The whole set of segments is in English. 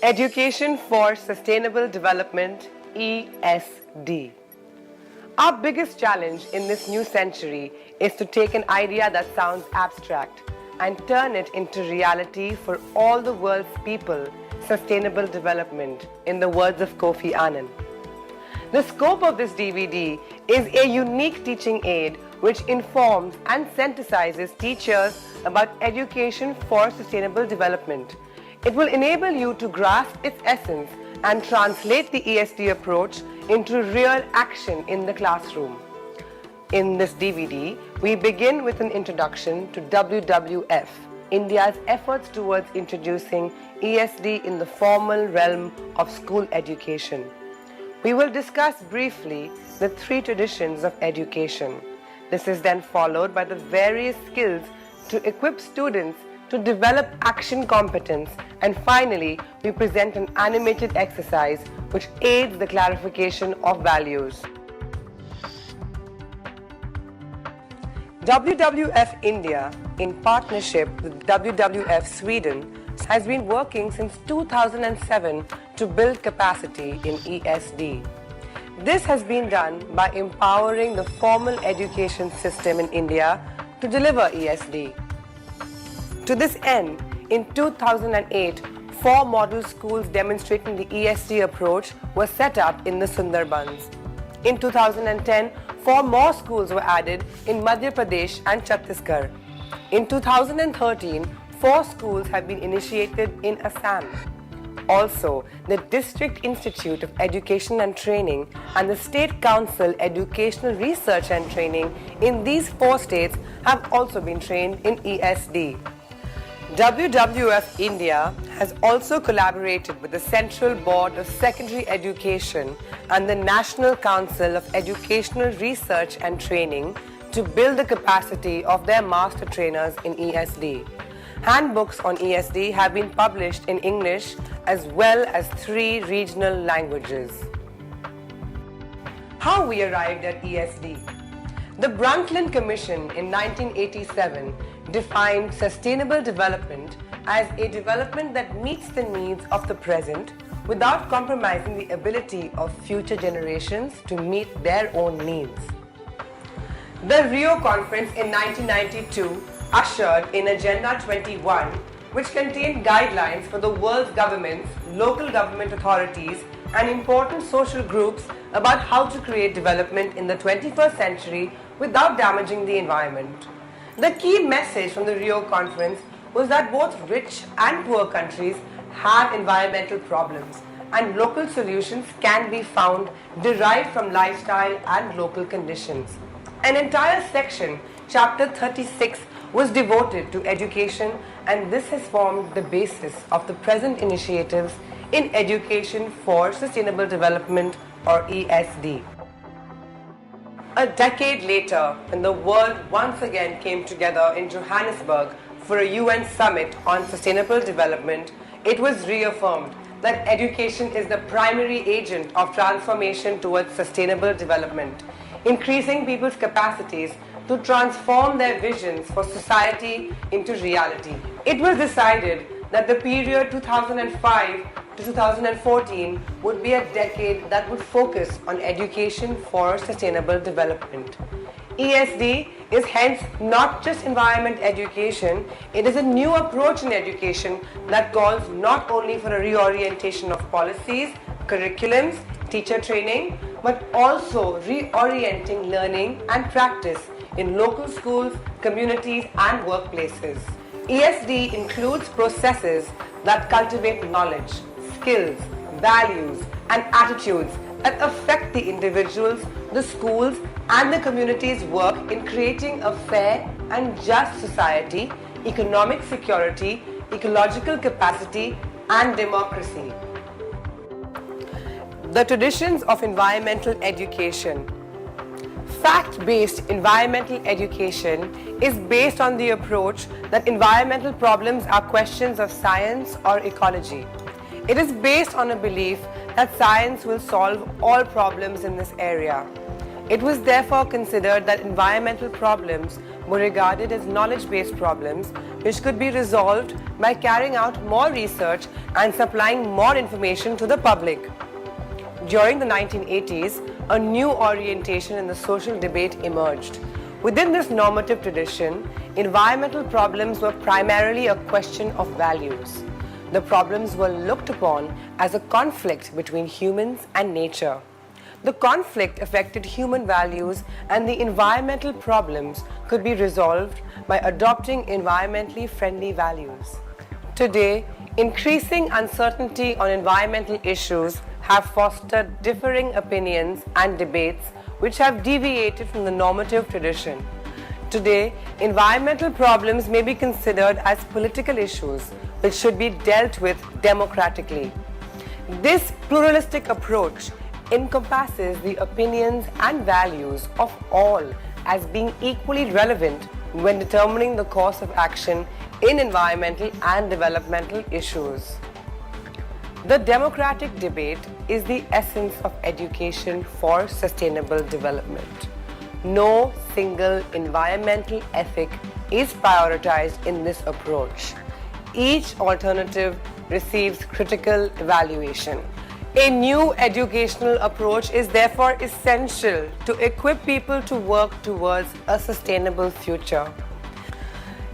Education for Sustainable Development, ESD. Our biggest challenge in this new century is to take an idea that sounds abstract and turn it into reality for all the world's people, sustainable development, in the words of Kofi Annan. The scope of this DVD is a unique teaching aid which informs and sensitizes teachers about education for sustainable development. It will enable you to grasp its essence and translate the ESD approach into real action in the classroom. In this DVD, we begin with an introduction to WWF, India's efforts towards introducing ESD in the formal realm of school education. We will discuss briefly the three traditions of education. This is then followed by the various skills to equip students to develop action competence, and finally, we present an animated exercise which aids the clarification of values. WWF-India, in partnership with WWF Sweden, has been working since 2007 to build capacity in ESD. This has been done by empowering the formal education system in India to deliver ESD. To this end, in 2008, 4 model schools demonstrating the ESD approach were set up in the Sundarbans. In 2010, 4 more schools were added in Madhya Pradesh and Chhattisgarh. In 2013, 4 schools have been initiated in Assam. Also, the District Institute of Education and Training and the State Council Educational Research and Training in these 4 states have also been trained in ESD. WWF India has also collaborated with the Central Board of Secondary Education and the National Council of Educational Research and Training to build the capacity of their master trainers in ESD. Handbooks on ESD have been published in English as well as 3 regional languages. How we arrived at ESD. The Brundtland Commission in 1987 defined sustainable development as a development that meets the needs of the present without compromising the ability of future generations to meet their own needs. The Rio Conference in 1992 ushered in Agenda 21, which contained guidelines for the world's governments, local government authorities, and important social groups about how to create development in the 21st century without damaging the environment. The key message from the Rio Conference was that both rich and poor countries have environmental problems, and local solutions can be found derived from lifestyle and local conditions. An entire section, chapter 36, was devoted to education, and this has formed the basis of the present initiatives in Education for Sustainable Development, or ESD. A decade later, when the world once again came together in Johannesburg for a UN summit on sustainable development, it was reaffirmed that education is the primary agent of transformation towards sustainable development, increasing people's capacities to transform their visions for society into reality. It was decided that the period 2005 to 2014 would be a decade that would focus on education for sustainable development. ESD is hence not just environment education, it is a new approach in education that calls not only for a reorientation of policies, curriculums, teacher training, but also reorienting learning and practice in local schools, communities, and workplaces. ESD includes processes that cultivate knowledge, skills, values, and attitudes that affect the individuals, the schools, and the community's work in creating a fair and just society, economic security, ecological capacity, and democracy. The traditions of environmental education. Fact-based environmental education is based on the approach that environmental problems are questions of science or ecology. It is based on a belief that science will solve all problems in this area. It was therefore considered that environmental problems were regarded as knowledge-based problems which could be resolved by carrying out more research and supplying more information to the public. During the 1980s, a new orientation in the social debate emerged. Within this normative tradition, environmental problems were primarily a question of values. The problems were looked upon as a conflict between humans and nature. The conflict affected human values, and the environmental problems could be resolved by adopting environmentally friendly values. Today, increasing uncertainty on environmental issues have fostered differing opinions and debates which have deviated from the normative tradition. Today, environmental problems may be considered as political issues which should be dealt with democratically. This pluralistic approach encompasses the opinions and values of all as being equally relevant when determining the course of action in environmental and developmental issues. The democratic debate is the essence of education for sustainable development. No single environmental ethic is prioritized in this approach. Each alternative receives critical evaluation. A new educational approach is therefore essential to equip people to work towards a sustainable future.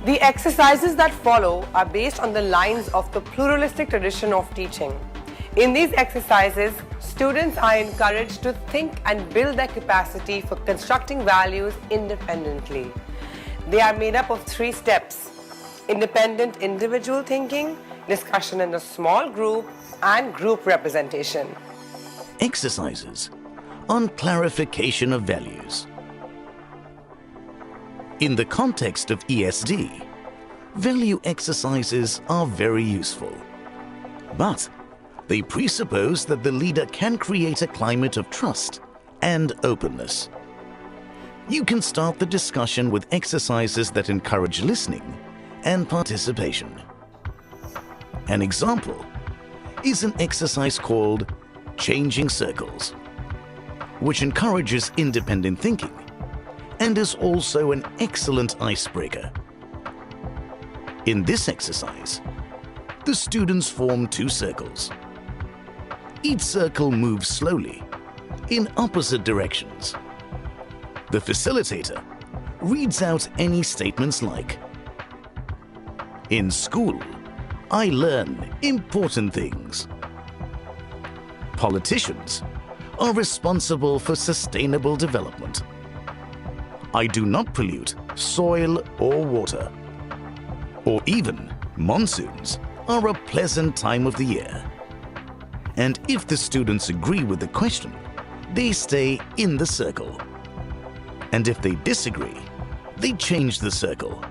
The exercises that follow are based on the lines of the pluralistic tradition of teaching. In these exercises, students are encouraged to think and build their capacity for constructing values independently. They are made up of 3 steps: independent individual thinking, discussion in a small group, and group representation. Exercises on clarification of values. In the context of ESD, value exercises are very useful, but they presuppose that the leader can create a climate of trust and openness. You can start the discussion with exercises that encourage listening and participation. An example is an exercise called Changing Circles, which encourages independent thinking and is also an excellent icebreaker. In this exercise, the students form 2 circles. Each circle moves slowly in opposite directions. The facilitator reads out any statements like, "In school, I learn important things." Politicians are responsible for sustainable development. "I do not pollute soil or water." Or even, monsoons are a pleasant time of the year. And if the students agree with the question, they stay in the circle. And if they disagree, they change the circle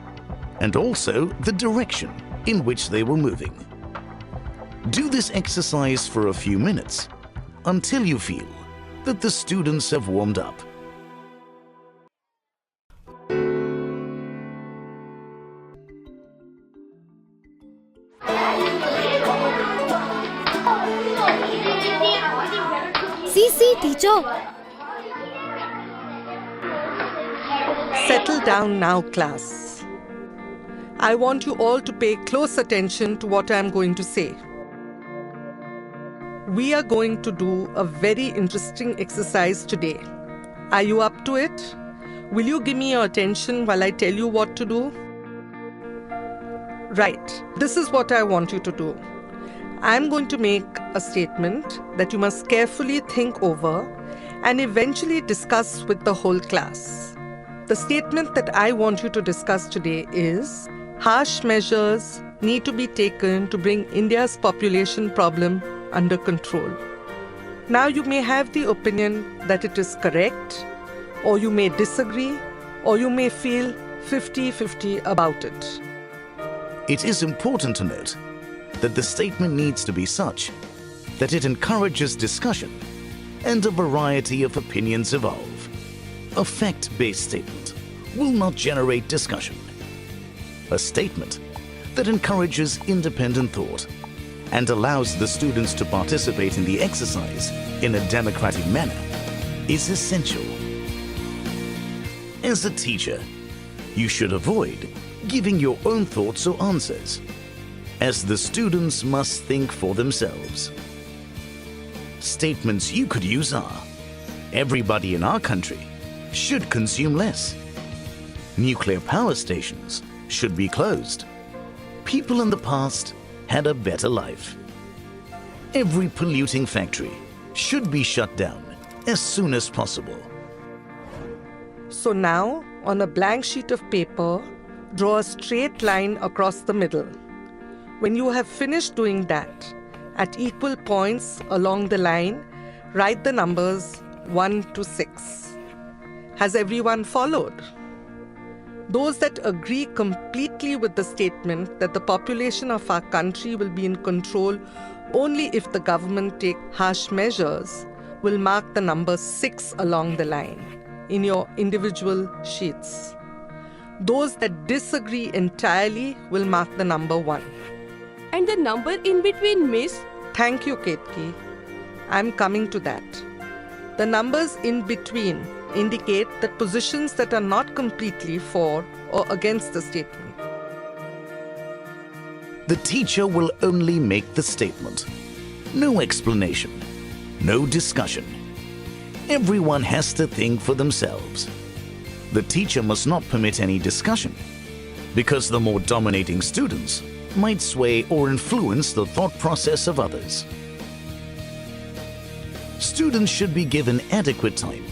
and also the direction in which they were moving. Do this exercise for a few minutes until you feel that the students have warmed up. See, teacher. Settle down now, class. I want you all to pay close attention to what I am going to say. We are going to do a very interesting exercise today. Are you up to it? Will you give me your attention while I tell you what to do? Right, this is what I want you to do. I'm going to make a statement that you must carefully think over and eventually discuss with the whole class. The statement that I want you to discuss today is, harsh measures need to be taken to bring India's population problem under control. Now you may have the opinion that it is correct, or you may disagree, or you may feel 50-50 about it. It is important to note that the statement needs to be such that it encourages discussion and a variety of opinions evolve. A fact-based statement will not generate discussion. A statement that encourages independent thought and allows the students to participate in the exercise in a democratic manner is essential As a teacher, you should avoid giving your own thoughts or answers, as the students must think for themselves. Statements you could use are: everybody in our country should consume less. Nuclear power stations should be closed. People in the past had a better life. Every polluting factory should be shut down as soon as possible. So now, on a blank sheet of paper, draw a straight line across the middle. When you have finished doing that, at equal points along the line, write the numbers 1 to 6. Has everyone followed? Those that agree completely with the statement that the population of our country will be in control only if the government take harsh measures will mark the number 6 along the line in your individual sheets. Those that disagree entirely will mark the number 1. And the number in between, miss? Thank you, Ketki. I'm coming to that. The numbers in between indicate that positions that are not completely for or against the statement. The teacher will only make the statement. No explanation, no discussion. Everyone has to think for themselves. The teacher must not permit any discussion, because the more dominating students might sway or influence the thought process of others. Students should be given adequate time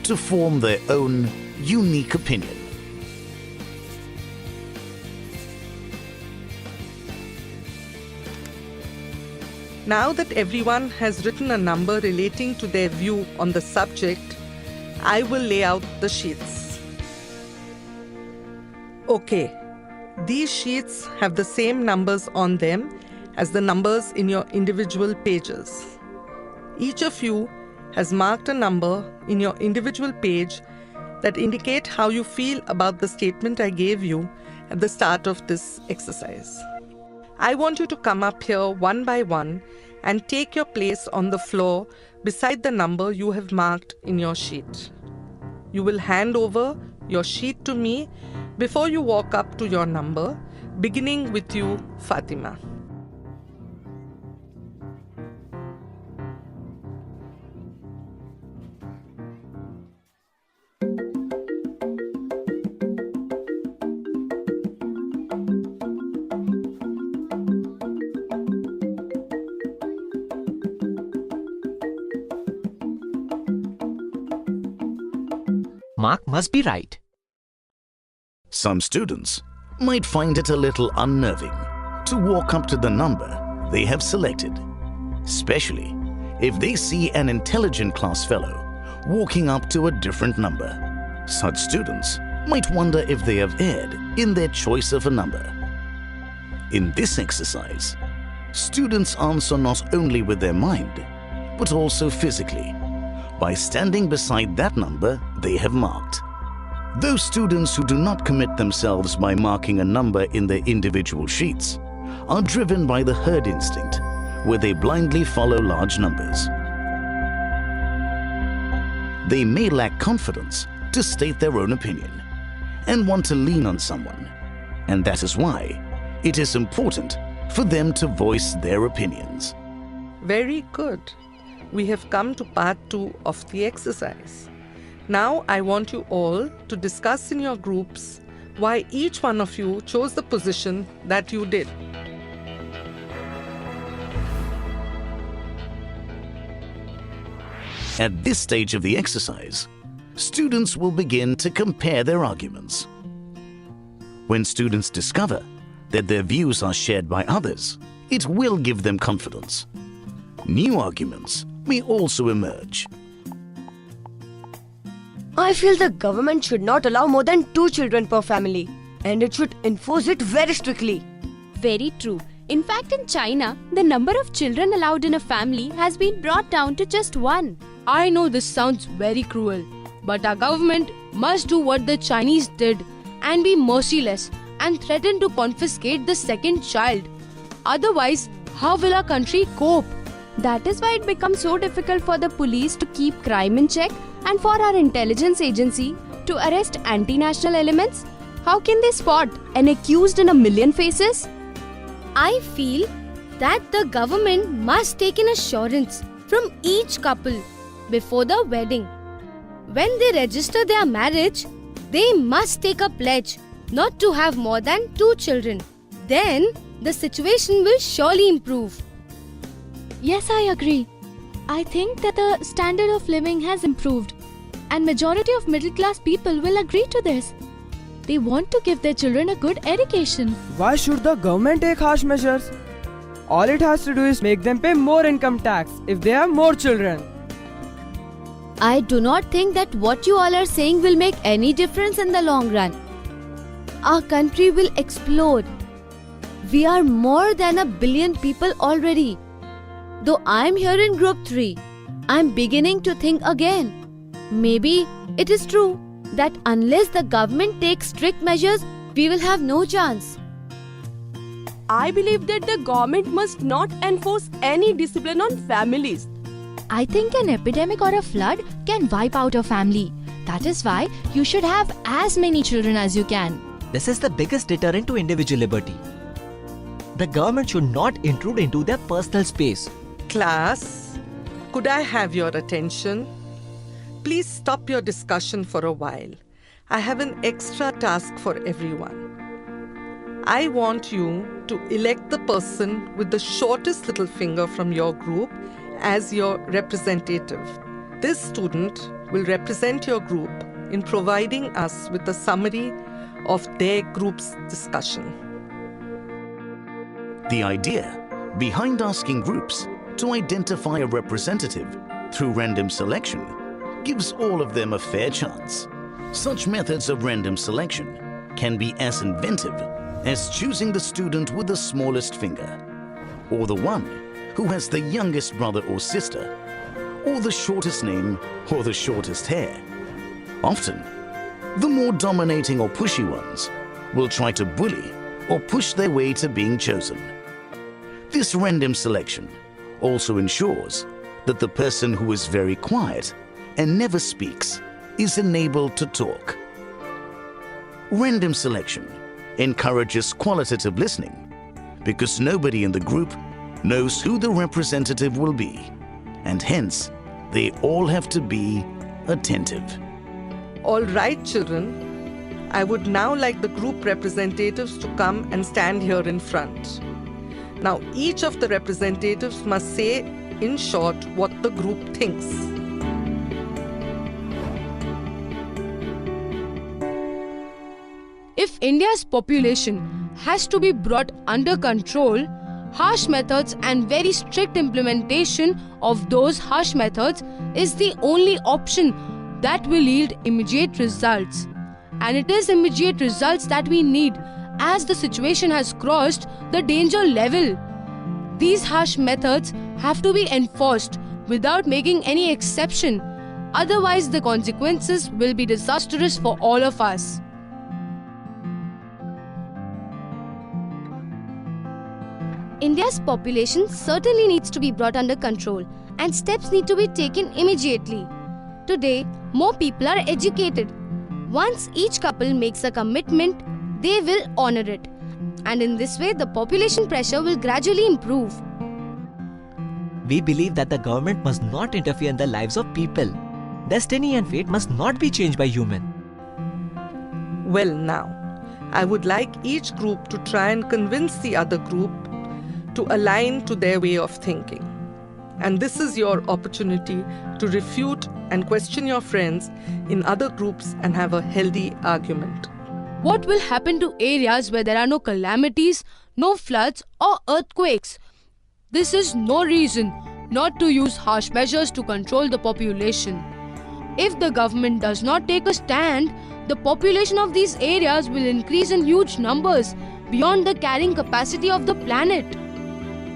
to form their own unique opinion. Now that everyone has written a number relating to their view on the subject, I will lay out the sheets. Okay, these sheets have the same numbers on them as the numbers in your individual pages. Each of you has marked a number in your individual page that indicate how you feel about the statement I gave you at the start of this exercise. I want you to come up here one by one and take your place on the floor beside the number you have marked in your sheet. You will hand over your sheet to me before you walk up to your number, beginning with you, Fatima. Mark must be right. Some students might find it a little unnerving to walk up to the number they have selected, especially if they see an intelligent class fellow walking up to a different number. Such students might wonder if they have erred in their choice of a number. In this exercise, students answer not only with their mind, but also physically, by standing beside that number they have marked. Those students who do not commit themselves by marking a number in their individual sheets are driven by the herd instinct, where they blindly follow large numbers. They may lack confidence to state their own opinion and want to lean on someone, and that is why it is important for them to voice their opinions. Very good. We have come to part 2 of the exercise. Now I want you all to discuss in your groups why each one of you chose the position that you did. At this stage of the exercise, students will begin to compare their arguments. When students discover that their views are shared by others, it will give them confidence. New arguments may also emerge. I feel the government should not allow more than 2 children per family, and it should enforce it very strictly. Very true. In fact, in China, the number of children allowed in a family has been brought down to just 1. I know this sounds very cruel, but our government must do what the Chinese did and be merciless and threaten to confiscate the second child. Otherwise, how will our country cope? That is why it becomes so difficult for the police to keep crime in check and for our intelligence agency to arrest anti-national elements? How can they spot an accused in a million faces? I feel that the government must take an assurance from each couple before the wedding. When they register their marriage, they must take a pledge not to have more than 2 children. Then the situation will surely improve. Yes, I agree. I think that the standard of living has improved, and majority of middle class people will agree to this. They want to give their children a good education. Why should the government take harsh measures? All it has to do is make them pay more income tax if they have more children. I do not think that what you all are saying will make any difference in the long run. Our country will explode. We are more than 1 billion people already. Though I am here in group 3, I am beginning to think again. Maybe it is true that unless the government takes strict measures, we will have no chance. I believe that the government must not enforce any discipline on families. I think an epidemic or a flood can wipe out a family. That is why you should have as many children as you can. This is the biggest deterrent to individual liberty. The government should not intrude into their personal space. Class, could I have your attention? Please stop your discussion for a while. I have an extra task for everyone. I want you to elect the person with the shortest little finger from your group as your representative. This student will represent your group in providing us with a summary of their group's discussion. The idea behind asking groups to identify a representative through random selection gives all of them a fair chance. Such methods of random selection can be as inventive as choosing the student with the smallest finger, or the one who has the youngest brother or sister, or the shortest name or the shortest hair. Often, the more dominating or pushy ones will try to bully or push their way to being chosen. This random selection also ensures that the person who is very quiet and never speaks is enabled to talk. Random selection encourages qualitative listening because nobody in the group knows who the representative will be, and hence they all have to be attentive. All right, children. I would now like the group representatives to come and stand here in front. Now, each of the representatives must say, in short, what the group thinks. If India's population has to be brought under control, harsh methods and very strict implementation of those harsh methods is the only option that will yield immediate results. And it is immediate results that we need, as the situation has crossed the danger level. These harsh methods have to be enforced without making any exception. Otherwise, the consequences will be disastrous for all of us. India's population certainly needs to be brought under control, and steps need to be taken immediately. Today, more people are educated. Once each couple makes a commitment, they will honor it. And in this way, the population pressure will gradually improve. We believe that the government must not interfere in the lives of people. Destiny and fate must not be changed by human. Well, now, I would like each group to try and convince the other group to align to their way of thinking. And this is your opportunity to refute and question your friends in other groups and have a healthy argument. What will happen to areas where there are no calamities, no floods or earthquakes? This is no reason not to use harsh measures to control the population. If the government does not take a stand, the population of these areas will increase in huge numbers beyond the carrying capacity of the planet.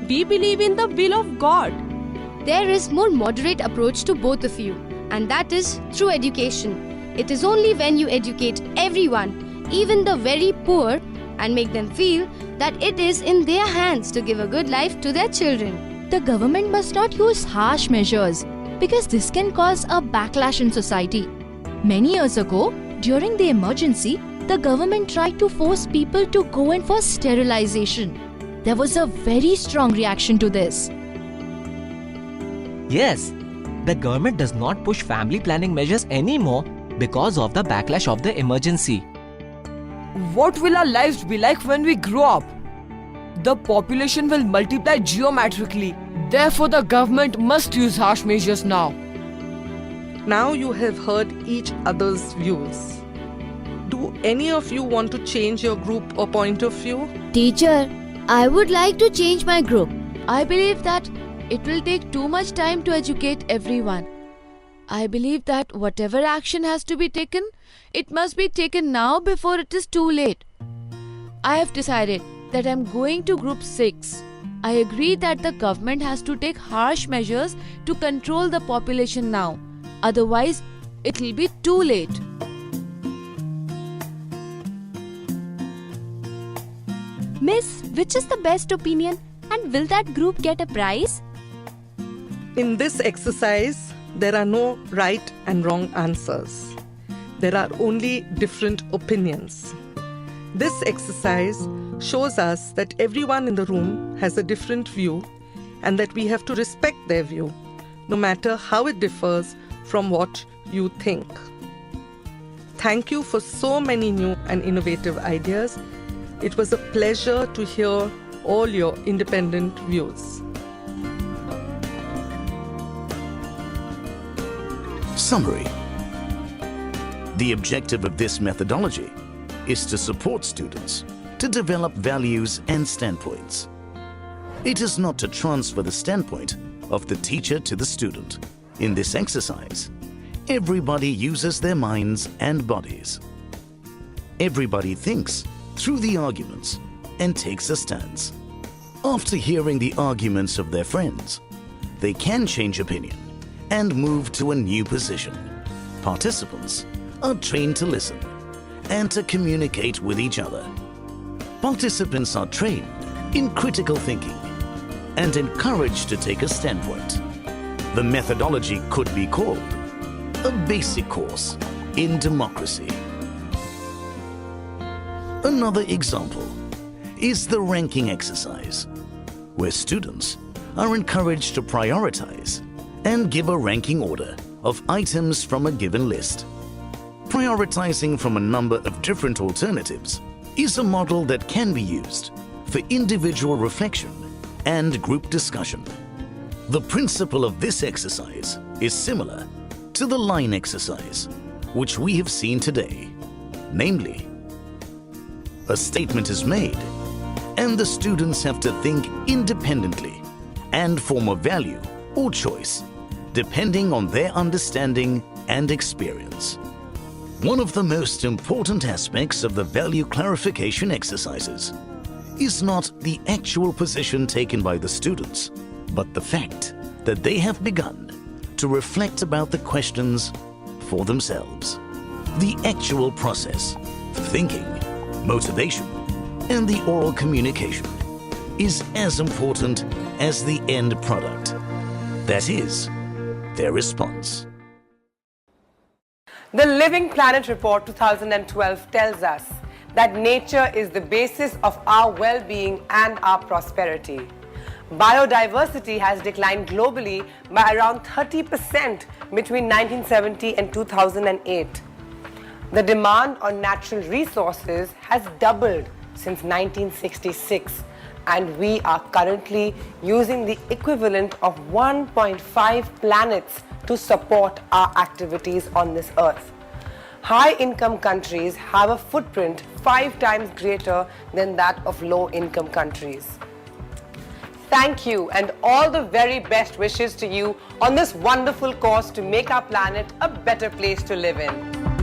We believe in the will of God. There is more moderate approach to both of you, and that is through education. It is only when you educate everyone, even the very poor, and make them feel that it is in their hands to give a good life to their children. The government must not use harsh measures because this can cause a backlash in society. Many years ago, During the emergency, the government tried to force people to go in for sterilization. There was a very strong reaction to this. Yes, the government does not push family planning measures anymore because of the backlash of the emergency. What will our lives be like when we grow up? The population will multiply geometrically. Therefore, the government must use harsh measures now. Now you have heard each other's views. Do any of you want to change your group or point of view? Teacher, I would like to change my group. I believe that it will take too much time to educate everyone. I believe that whatever action has to be taken, it must be taken now before it is too late. I have decided that I am going to group 6. I agree that the government has to take harsh measures to control the population now. Otherwise, it will be too late. Miss, which is the best opinion, and will that group get a prize? In this exercise, there are no right and wrong answers. There are only different opinions. This exercise shows us that everyone in the room has a different view and that we have to respect their view, no matter how it differs from what you think. Thank you for so many new and innovative ideas. It was a pleasure to hear all your independent views. Summary. The objective of this methodology is to support students to develop values and standpoints. It is not to transfer the standpoint of the teacher to the student. In this exercise, everybody uses their minds and bodies. Everybody thinks through the arguments and takes a stance. After hearing the arguments of their friends, they can change opinion and move to a new position. Participants are trained to listen and to communicate with each other. Participants are trained in critical thinking and encouraged to take a standpoint. The methodology could be called a basic course in democracy. Another example is the ranking exercise, where students are encouraged to prioritize and give a ranking order of items from a given list. Prioritizing from a number of different alternatives is a model that can be used for individual reflection and group discussion. The principle of this exercise is similar to the line exercise, which we have seen today. Namely, a statement is made, and the students have to think independently and form a value or choice depending on their understanding and experience. One of the most important aspects of the value clarification exercises is not the actual position taken by the students, but the fact that they have begun to reflect about the questions for themselves. The actual process, thinking, motivation, and the oral communication is as important as the end product. That is, their response. The Living Planet Report 2012 tells us that nature is the basis of our well-being and our prosperity. Biodiversity has declined globally by around 30% between 1970 and 2008. The demand on natural resources has doubled since 1966, and we are currently using the equivalent of 1.5 planets to support our activities on this earth. High-income countries have a footprint 5 times greater than that of low-income countries. Thank you, and all the very best wishes to you on this wonderful course to make our planet a better place to live in.